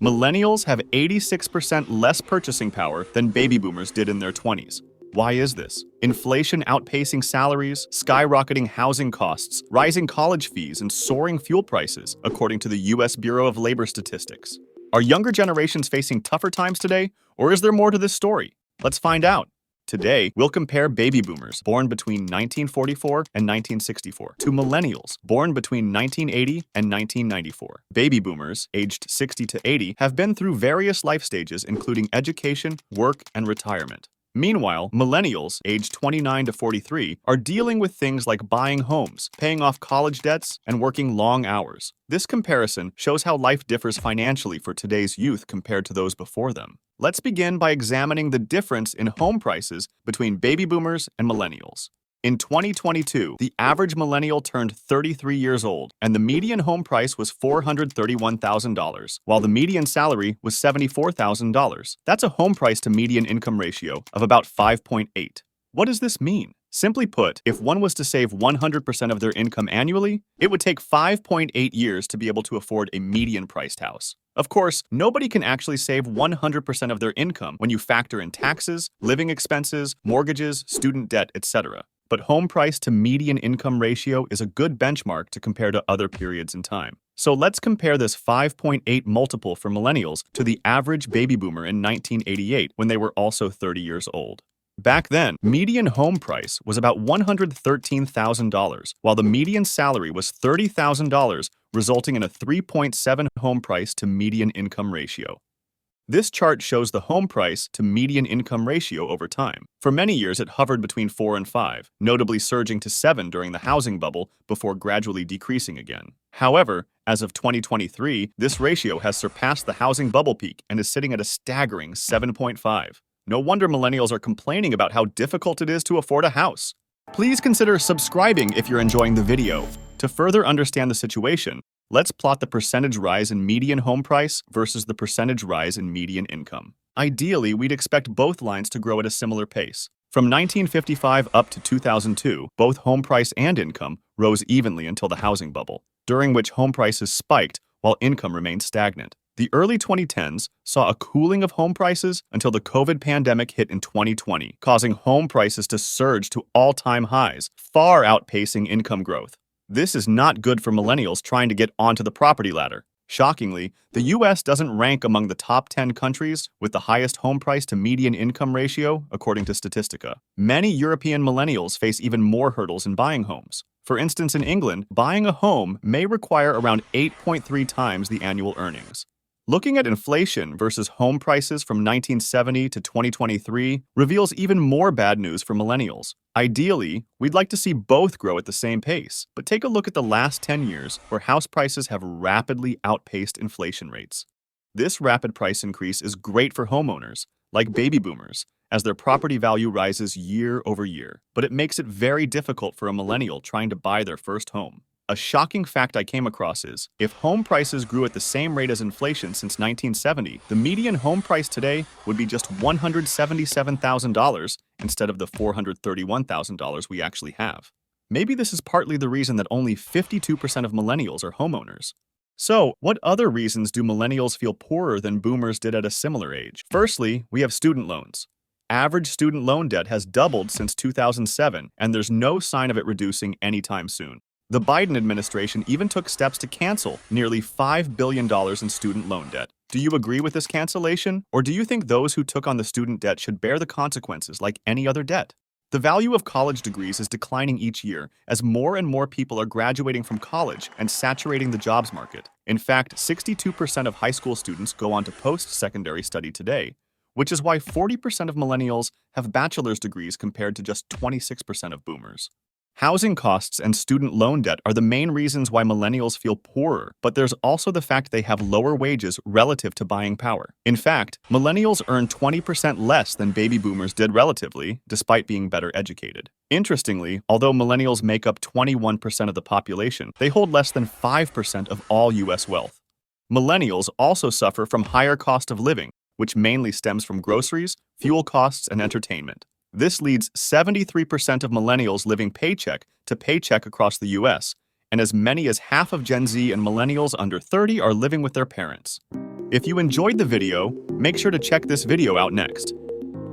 Millennials have 86% less purchasing power than baby boomers did in their 20s. Why is this? Inflation outpacing salaries, skyrocketing housing costs, rising college fees, and soaring fuel prices, according to the U.S. Bureau of Labor Statistics. Are younger generations facing tougher times today, or is there more to this story? Let's find out. Today, we'll compare baby boomers born between 1944 and 1964 to millennials born between 1980 and 1994. Baby boomers, aged 60 to 80, have been through various life stages including education, work, and retirement. Meanwhile, millennials, aged 29 to 43, are dealing with things like buying homes, paying off college debts, and working long hours. This comparison shows how life differs financially for today's youth compared to those before them. Let's begin by examining the difference in home prices between baby boomers and millennials. In 2022, the average millennial turned 33 years old, and the median home price was $431,000, while the median salary was $74,000. That's a home price to median income ratio of about 5.8. What does this mean? Simply put, if one was to save 100% of their income annually, it would take 5.8 years to be able to afford a median-priced house. Of course, nobody can actually save 100% of their income when you factor in taxes, living expenses, mortgages, student debt, etc. But home price to median income ratio is a good benchmark to compare to other periods in time. So let's compare this 5.8 multiple for millennials to the average baby boomer in 1988 when they were also 30 years old. Back then, median home price was about $113,000, while the median salary was $30,000, resulting in a 3.7 home price to median income ratio. This chart shows the home price to median income ratio over time. For many years, it hovered between 4 and 5, notably surging to 7 during the housing bubble before gradually decreasing again. However, as of 2023, this ratio has surpassed the housing bubble peak and is sitting at a staggering 7.5. No wonder millennials are complaining about how difficult it is to afford a house. Please consider subscribing if you're enjoying the video. To further understand the situation, let's plot the percentage rise in median home price versus the percentage rise in median income. Ideally, we'd expect both lines to grow at a similar pace. From 1955 up to 2002, both home price and income rose evenly until the housing bubble, during which home prices spiked while income remained stagnant. The early 2010s saw a cooling of home prices until the COVID pandemic hit in 2020, causing home prices to surge to all-time highs, far outpacing income growth. This is not good for millennials trying to get onto the property ladder. Shockingly, the U.S. doesn't rank among the top 10 countries with the highest home price to median income ratio, according to Statistica. Many European millennials face even more hurdles in buying homes. For instance, in England, buying a home may require around 8.3 times the annual earnings. Looking at inflation versus home prices from 1970 to 2023 reveals even more bad news for millennials. Ideally, we'd like to see both grow at the same pace, but take a look at the last 10 years where house prices have rapidly outpaced inflation rates. This rapid price increase is great for homeowners, like baby boomers, as their property value rises year over year, but it makes it very difficult for a millennial trying to buy their first home. A shocking fact I came across is, if home prices grew at the same rate as inflation since 1970, the median home price today would be just $177,000 instead of the $431,000 we actually have. Maybe this is partly the reason that only 52% of millennials are homeowners. So, what other reasons do millennials feel poorer than boomers did at a similar age? Firstly, we have student loans. Average student loan debt has doubled since 2007, and there's no sign of it reducing anytime soon. The Biden administration even took steps to cancel nearly $5 billion in student loan debt. Do you agree with this cancellation? Or do you think those who took on the student debt should bear the consequences like any other debt? The value of college degrees is declining each year as more and more people are graduating from college and saturating the jobs market. In fact, 62% of high school students go on to post-secondary study today, which is why 40% of millennials have bachelor's degrees compared to just 26% of boomers. Housing costs and student loan debt are the main reasons why millennials feel poorer, but there's also the fact they have lower wages relative to buying power. In fact, millennials earn 20% less than baby boomers did relatively, despite being better educated. Interestingly, although millennials make up 21% of the population, they hold less than 5% of all U.S. wealth. Millennials also suffer from higher cost of living, which mainly stems from groceries, fuel costs, and entertainment. This leads 73% of millennials living paycheck to paycheck across the U.S., and as many as half of Gen Z and millennials under 30 are living with their parents. If you enjoyed the video, make sure to check this video out next.